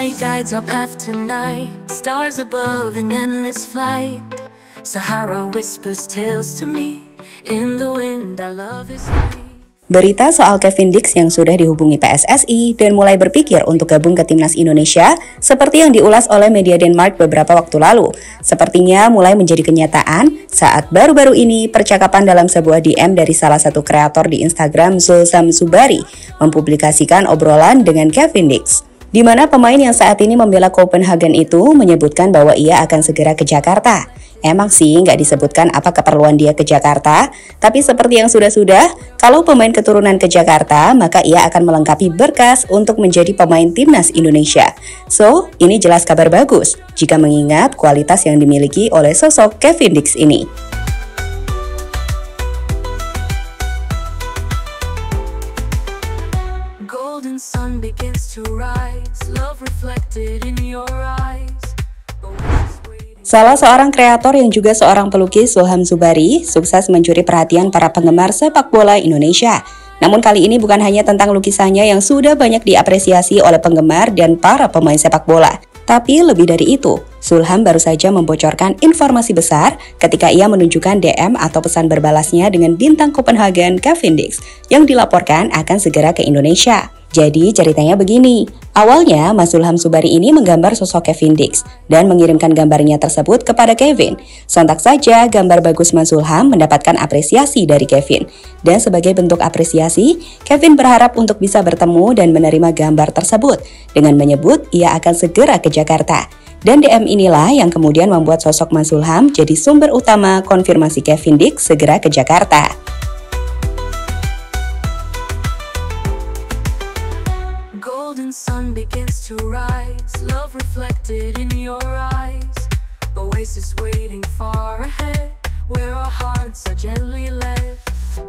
light guides our path tonight. Stars above in endless flight. Sahara whispers tales to me. In the wind our love is free. Berita soal Kevin Dix yang sudah dihubungi PSSI dan mulai berpikir untuk gabung ke Timnas Indonesia, seperti yang diulas oleh media Denmark beberapa waktu lalu, sepertinya mulai menjadi kenyataan saat baru-baru ini percakapan dalam sebuah DM dari salah satu kreator di Instagram, Zulham Subari, mempublikasikan obrolan dengan Kevin Dix, di mana pemain yang saat ini membela Copenhagen itu menyebutkan bahwa ia akan segera ke Jakarta. Emang sih nggak disebutkan apa keperluan dia ke Jakarta, tapi seperti yang sudah-sudah, kalau pemain keturunan ke Jakarta, maka ia akan melengkapi berkas untuk menjadi pemain Timnas Indonesia. So, ini jelas kabar bagus, jika mengingat kualitas yang dimiliki oleh sosok Kevin Dix ini. Golden sun begins to rise, love reflected in your eyes. Salah seorang kreator yang juga seorang pelukis, Zulham Subari, sukses mencuri perhatian para penggemar sepak bola Indonesia. Namun kali ini bukan hanya tentang lukisannya yang sudah banyak diapresiasi oleh penggemar dan para pemain sepak bola. Tapi lebih dari itu, Zulham baru saja membocorkan informasi besar ketika ia menunjukkan DM atau pesan berbalasnya dengan bintang Copenhagen Kevin Dix yang dilaporkan akan segera ke Indonesia. Jadi ceritanya begini, awalnya Mas Zulham Subari ini menggambar sosok Kevin Dix dan mengirimkan gambarnya tersebut kepada Kevin. Sontak saja gambar bagus Mas Zulham mendapatkan apresiasi dari Kevin. Dan sebagai bentuk apresiasi, Kevin berharap untuk bisa bertemu dan menerima gambar tersebut dengan menyebut ia akan segera ke Jakarta. Dan DM inilah yang kemudian membuat sosok Mas Zulham jadi sumber utama konfirmasi Kevin Dix segera ke Jakarta. Golden sun begins to rise, love reflected in your eyes. Oasis waiting far ahead, where our hearts are gently led.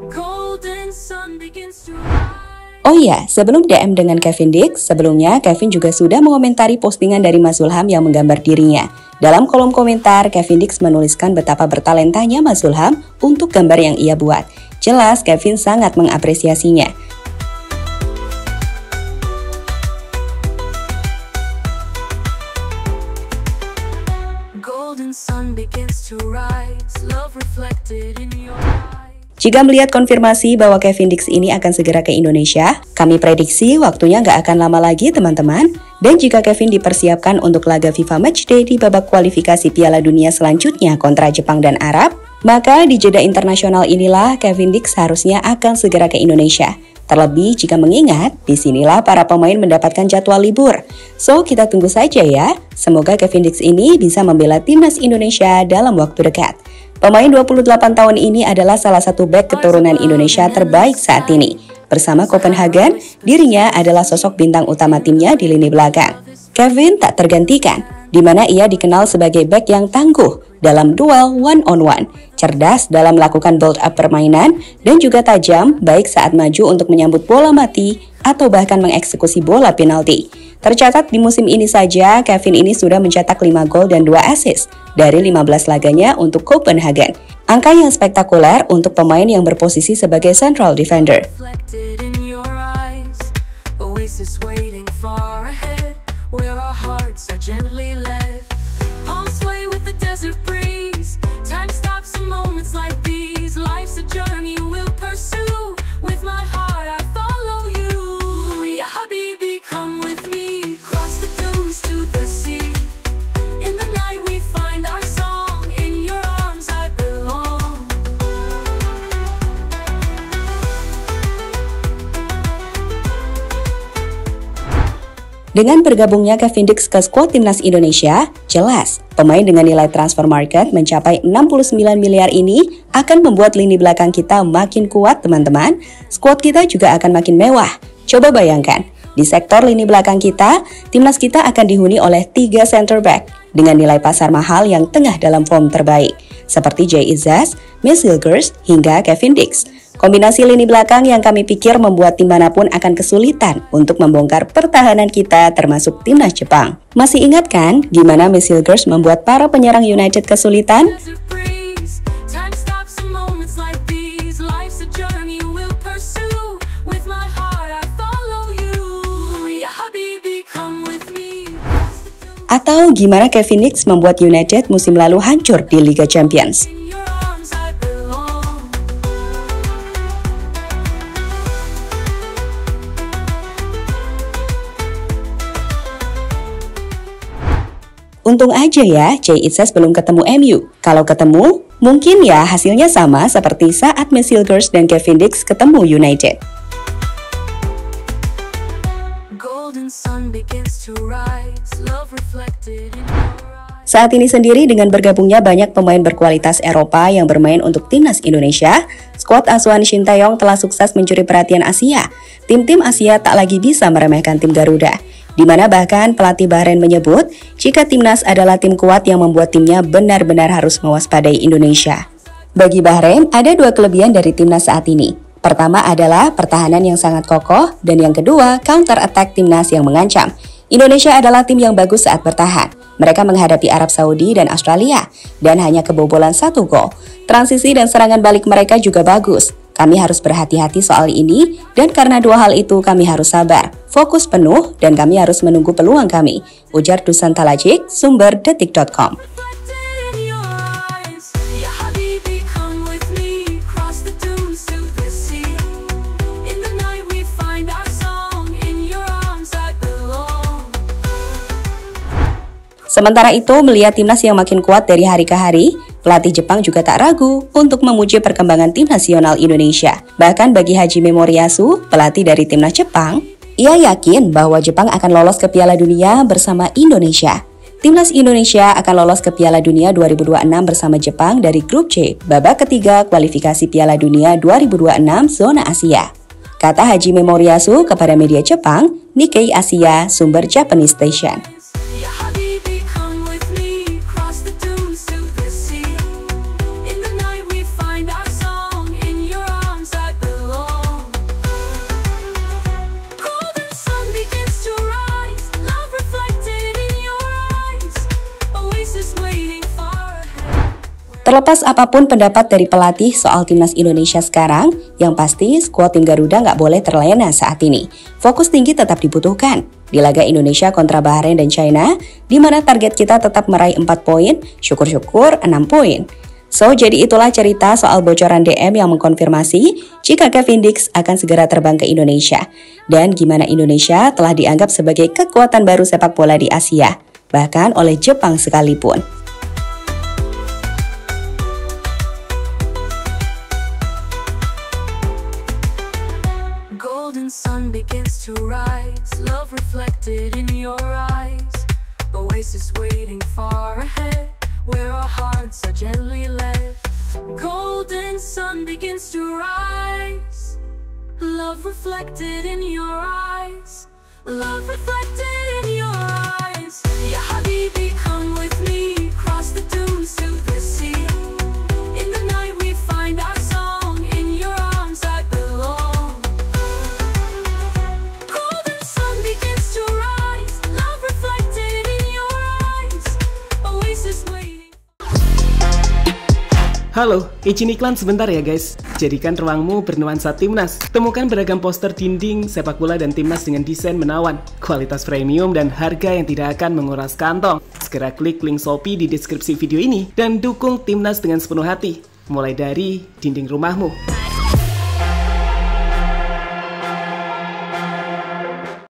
Golden sun begins to rise. Oh iya, sebelum DM dengan Kevin Dix, sebelumnya Kevin juga sudah mengomentari postingan dari Mas Zulham yang menggambar dirinya. Dalam kolom komentar, Kevin Dix menuliskan betapa bertalentanya Mas Zulham untuk gambar yang ia buat. Jelas Kevin sangat mengapresiasinya. Jika melihat konfirmasi bahwa Kevin Dix ini akan segera ke Indonesia, kami prediksi waktunya nggak akan lama lagi teman-teman. Dan jika Kevin dipersiapkan untuk laga FIFA Matchday di babak kualifikasi Piala Dunia selanjutnya kontra Jepang dan Arab, maka di jeda internasional inilah Kevin Dix harusnya akan segera ke Indonesia. Terlebih jika mengingat, disinilah para pemain mendapatkan jadwal libur. So, kita tunggu saja ya. Semoga Kevin Dix ini bisa membela Timnas Indonesia dalam waktu dekat. Pemain 28 tahun ini adalah salah satu bek keturunan Indonesia terbaik saat ini. Bersama Copenhagen, dirinya adalah sosok bintang utama timnya di lini belakang. Kevin tak tergantikan, di mana ia dikenal sebagai bek yang tangguh dalam duel one-on-one, cerdas dalam melakukan build-up permainan, dan juga tajam baik saat maju untuk menyambut bola mati atau bahkan mengeksekusi bola penalti. Tercatat di musim ini saja, Kevin ini sudah mencetak 5 gol dan 2 assist dari 15 laganya untuk Copenhagen. Angka yang spektakuler untuk pemain yang berposisi sebagai central defender. Dengan bergabungnya Kevin Dix ke skuad Timnas Indonesia, jelas pemain dengan nilai transfer market mencapai 69 miliar ini akan membuat lini belakang kita makin kuat teman-teman. Skuad kita juga akan makin mewah. Coba bayangkan, di sektor lini belakang kita, Timnas kita akan dihuni oleh 3 center back dengan nilai pasar mahal yang tengah dalam form terbaik, seperti Jay Izzaz, Miss Hilgers, hingga Kevin Dix. Kombinasi lini belakang yang kami pikir membuat tim manapun akan kesulitan untuk membongkar pertahanan kita termasuk Timnas Jepang. Masih ingat kan gimana Miss Hilgers membuat para penyerang United kesulitan? Atau gimana Kevin Dix membuat United musim lalu hancur di Liga Champions? Untung aja ya, Jay Itzes belum ketemu MU. Kalau ketemu, mungkin ya hasilnya sama seperti saat Messi Girls dan Kevin Dix ketemu United. Saat ini sendiri dengan bergabungnya banyak pemain berkualitas Eropa yang bermain untuk timnas Indonesia, skuad asuhan Shin Tae-yong telah sukses mencuri perhatian Asia. Tim-tim Asia tak lagi bisa meremehkan tim Garuda, di mana bahkan pelatih Bahrain menyebut jika timnas adalah tim kuat yang membuat timnya benar-benar harus mewaspadai Indonesia. Bagi Bahrain, ada dua kelebihan dari timnas saat ini. Pertama adalah pertahanan yang sangat kokoh, dan yang kedua, counter attack timnas yang mengancam. Indonesia adalah tim yang bagus saat bertahan. Mereka menghadapi Arab Saudi dan Australia, dan hanya kebobolan 1 gol. Transisi dan serangan balik mereka juga bagus. Kami harus berhati-hati soal ini, dan karena dua hal itu kami harus sabar, fokus penuh, dan kami harus menunggu peluang kami, ujar Dusan Talajic, sumber detik.com. Sementara itu, melihat timnas yang makin kuat dari hari ke hari, pelatih Jepang juga tak ragu untuk memuji perkembangan tim nasional Indonesia. Bahkan bagi Hajime Moriyasu, pelatih dari timnas Jepang, ia yakin bahwa Jepang akan lolos ke Piala Dunia bersama Indonesia. Timnas Indonesia akan lolos ke Piala Dunia 2026 bersama Jepang dari grup C, babak ketiga kualifikasi Piala Dunia 2026 zona Asia. Kata Hajime Moriyasu kepada media Jepang, Nikkei Asia, sumber Japanese Station. Terlepas apapun pendapat dari pelatih soal timnas Indonesia sekarang, yang pasti skuad tim Garuda nggak boleh terlena saat ini. Fokus tinggi tetap dibutuhkan di laga Indonesia kontra Bahrain dan China, di mana target kita tetap meraih 4 poin, syukur-syukur 6 poin. So, jadi itulah cerita soal bocoran DM yang mengkonfirmasi jika Kevin Dix akan segera terbang ke Indonesia. Dan gimana Indonesia telah dianggap sebagai kekuatan baru sepak bola di Asia, bahkan oleh Jepang sekalipun. Sun begins to rise, love reflected in your eyes. Oasis waiting far ahead, where our hearts are gently led. Golden sun begins to rise, love reflected in your eyes. Love reflected in your eyes. Ya Habibi, come with me, cross the dunes to the sea. In the night we find our song, in your arms I belong. Halo, izin iklan sebentar ya guys. Jadikan ruangmu bernuansa timnas. Temukan beragam poster dinding, sepak bola dan timnas dengan desain menawan, kualitas premium dan harga yang tidak akan menguras kantong. Segera klik link Shopee di deskripsi video ini dan dukung timnas dengan sepenuh hati. Mulai dari dinding rumahmu.